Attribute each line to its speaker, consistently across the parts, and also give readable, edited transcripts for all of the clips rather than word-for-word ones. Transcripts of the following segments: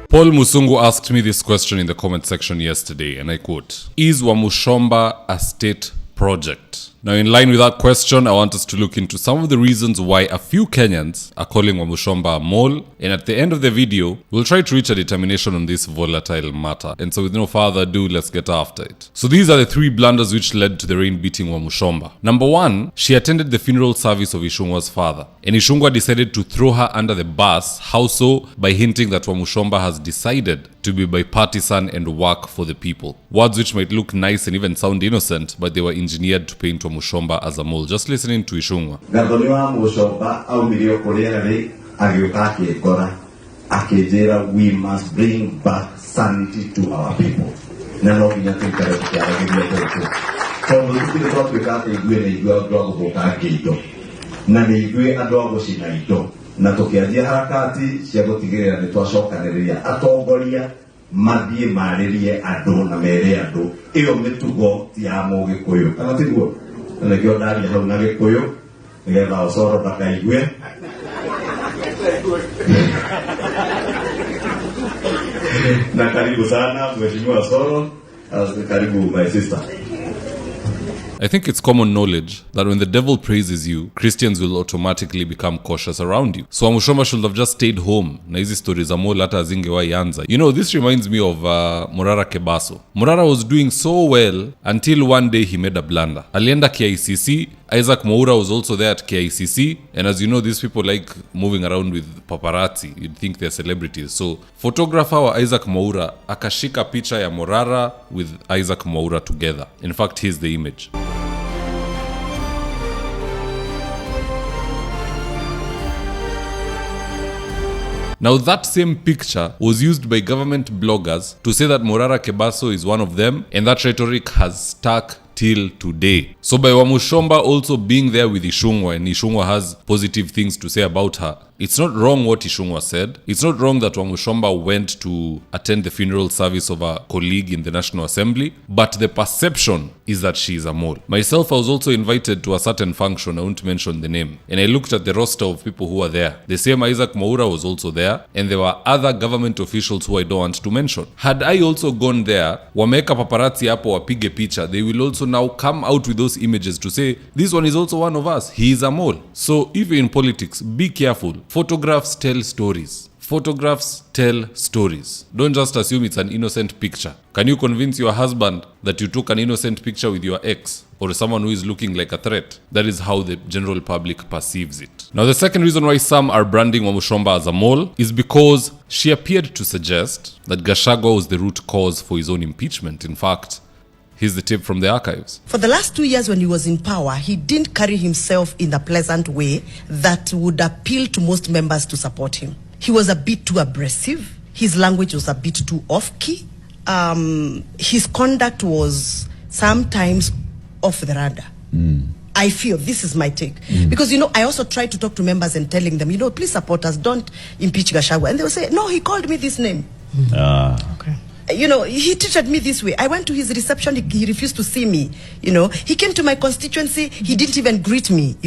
Speaker 1: Paul Musungu asked me this question in the comment section yesterday, and I quote, "Is Wamuchomba a state project?" Now, in line with that question, I want us to look into some of the reasons why a few Kenyans are calling Wamuchomba a mole, and at the end of the video, we'll try to reach a determination on this volatile matter. And so with no further ado, let's get after it. So these are the 3 blunders which led to the rain beating Wamuchomba. Number 1, she attended the funeral service of Ishungwa's father, and Ishungwa decided to throw her under the bus. How so? By hinting that Wamuchomba has decided to be bipartisan and work for the people. Words which might look nice and even sound innocent, but they were engineered to paint Wamuchomba as a mole. Just listening to Ishungwa.
Speaker 2: We must bring back sanity to our people. Na tukianzia harakati cia gutigirira ni twacokaniriria atongoria mathie maririe andu na mere andu iyo mitugo ya mugikuyu kana tiguo na kio ndari hau na gikuyu nigetha ocoro ndakaigue na karibu sana mheshimiwa Soro, karibu my sister.
Speaker 1: I think it's common knowledge that when the devil praises you, Christians will automatically become cautious around you. So Wamuchomba should have just stayed home. Na hizi stories za mole hata zingewahi anza. You know, this reminds me of Morara Kebaso. Morara was doing so well until one day he made a blunder. Alienda KICC. Isaac Mwaura was also there at KICC, and as you know, these people like moving around with paparazzi. You'd think they're celebrities. So photographer wa Isaac Mwaura akashika picha ya Morara with Isaac Mwaura together. In fact, here's the image. Now that same picture was used by government bloggers to say that Morara Kebaso is one of them, and that rhetoric has stuck till today. So by Wamuchomba also being there with Ishungwa, and Ishungwa has positive things to say about her, it's not wrong what Ishungwa said. It's not wrong that Wamuchomba went to attend the funeral service of a colleague in the National Assembly, but the perception is that she is a mole. Myself, I was also invited to a certain function, I won't mention the name, and I looked at the roster of people who were there. The same Isaac Mwaura was also there, and there were other government officials who I don't want to mention. Had I also gone there, wameka paparazzi hapo wapige picha, they will also now come out with those images to say, this one is also one of us, he is a mole. So if you're in politics, be careful. Photographs tell stories. Photographs tell stories. Don't just assume it's an innocent picture. Can you convince your husband that you took an innocent picture with your ex or someone who is looking like a threat? That is how the general public perceives it. Now, the second reason why some are branding Wamuchomba as a mole is because she appeared to suggest that Gashagua was the root cause for his own impeachment. In fact, here's the tip from the archives.
Speaker 3: For the last 2 years when he was in power, he didn't carry himself in a pleasant way that would appeal to most members to support him. He was a bit too abrasive. His language was a bit too off-key. His conduct was sometimes off the radar. I feel, this is my take. Because, I also try to talk to members and telling them, please support us, don't impeach Gashagua. And they will say, no, he called me this name. Okay. He treated me this way. I went to his reception, he refused to see me, He came to my constituency, he didn't even greet me,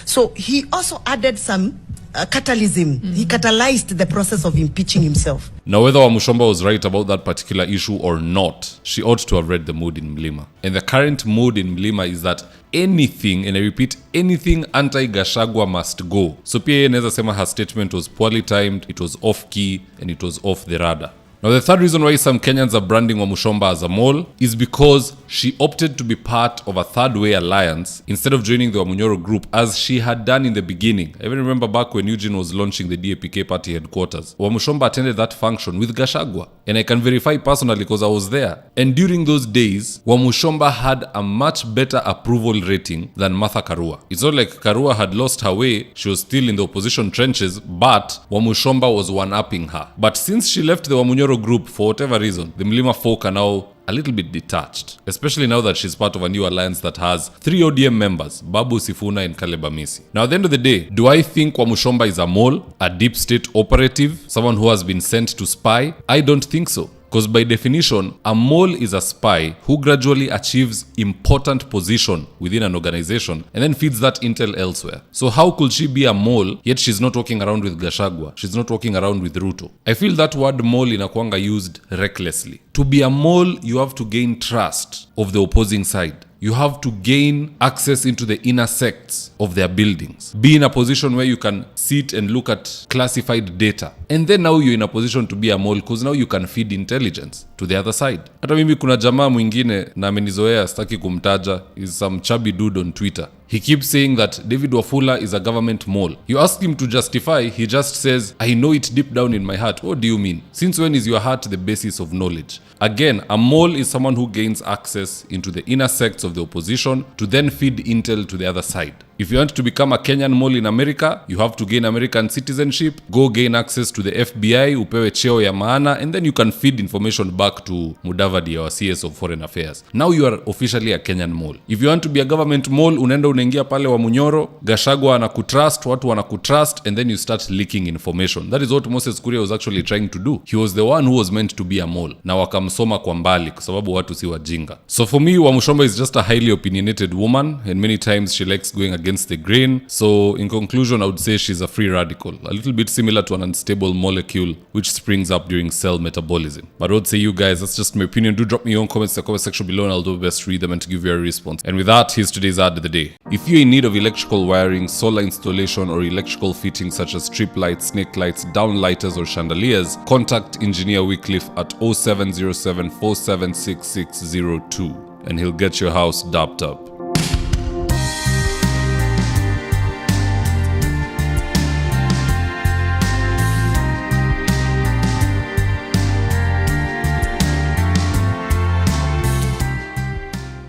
Speaker 3: So he also added some catalysm. He catalyzed the process of impeaching himself.
Speaker 1: Now, whether Wamuchomba was right about that particular issue or not, she ought to have read the mood in Mlima. And the current mood in Mlima is that anything, and I repeat, anything anti-Gashagua must go. So pia inaweza sema her statement was poorly timed, it was off-key, and it was off the radar. Now, the third reason why some Kenyans are branding Wamuchomba as a mole is because she opted to be part of a third way alliance instead of joining the Wamunyoro group as she had done in the beginning. I even remember back when Eugene was launching the DAPK party headquarters. Wamuchomba attended that function with Gashagua, and I can verify personally because I was there. And during those days, Wamuchomba had a much better approval rating than Martha Karua. It's not like Karua had lost her way, she was still in the opposition trenches, but Wamuchomba was one-upping her. But since she left the Wamunyoro group for whatever reason, the Mlima folk are now a little bit detached, especially now that she's part of a new alliance that has 3 ODM members, Babu Sifuna and Caleb Amisi. Now, at the end of the day, do I think Wamuchomba is a mole, a deep state operative, someone who has been sent to spy? I don't think so. Because by definition, a mole is a spy who gradually achieves important position within an organization and then feeds that intel elsewhere. So how could she be a mole yet she's not walking around with Gashagua? She's not walking around with Ruto. I feel that word mole inakuanga used recklessly. To be a mole, you have to gain trust of the opposing side. You have to gain access into the inner sects of their buildings. Be in a position where you can sit and look at classified data. And then now you're in a position to be a mole because now you can feed intelligence to the other side. Hata mimi kuna jamaa mwingine na amenizoea sitaki kumtaja, is some chubby dude on Twitter. He keeps saying that David Wafula is a government mole. You ask him to justify, he just says, I know it deep down in my heart. What do you mean? Since when is your heart the basis of knowledge? Again, a mole is someone who gains access into the inner sects of the opposition to then feed intel to the other side. If you want to become a Kenyan mole in America, you have to gain American citizenship, go gain access to the FBI, upewe cheo ya maana, and then you can feed information back to Mudavadi, our CS of Foreign Affairs. Now you are officially a Kenyan mole. If you want to be a government mole, unaenda unaingia pale Wamunyoro, Gashagua anakutrust, watu wanakutrust, and then you start leaking information. That is what Moses Kuria was actually trying to do. He was the one who was meant to be a mole. Na wakamsoma kwa mbali kwa sababu watu si wajinga. So for me, Wamuchomba is just a highly opinionated woman, and many times she likes going against the grain. So in conclusion, I would say she's a free radical, a little bit similar to an unstable molecule which springs up during cell metabolism. But I would say, you guys, that's just my opinion. Do drop me your own comments in the comment section below and I'll do my best to read them and to give you a response. And with that, here's today's ad of the day. If you're in need of electrical wiring, solar installation, or electrical fittings such as strip lights, snake lights, downlighters, or chandeliers, contact Engineer Wycliffe at 0707 476602 and he'll get your house dapped up.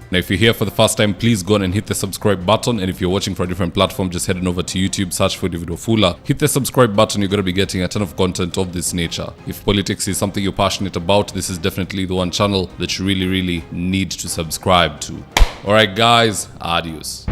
Speaker 1: Now, if you're here for the first time, please go on and hit the subscribe button. And if you're watching for a different platform, just head on over to YouTube, search for David Wafula. Hit the subscribe button, you're going to be getting a ton of content of this nature. If politics is something you're passionate about, this is definitely the one channel that you really need to subscribe to. Alright guys, adios.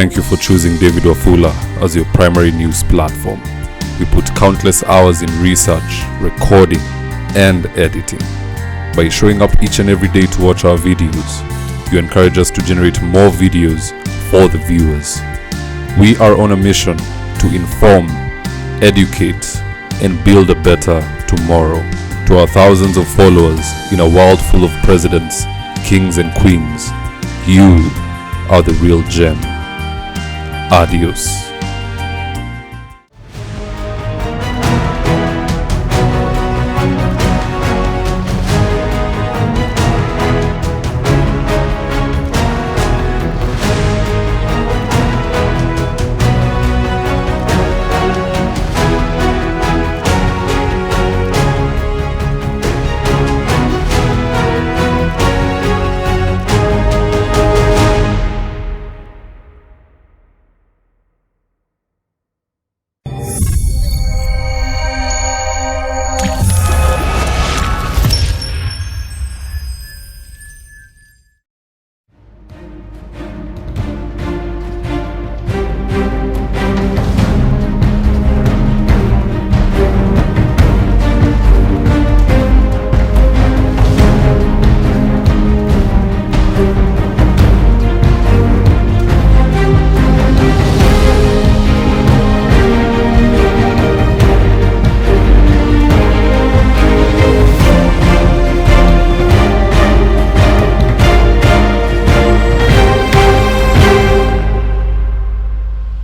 Speaker 1: Thank you for choosing David Wafula as your primary news platform. We put countless hours in research, recording, and editing. By showing up each and every day to watch our videos, you encourage us to generate more videos for the viewers. We are on a mission to inform, educate, and build a better tomorrow. To our thousands of followers in a world full of presidents, kings, and queens, you are the real gem. Adios.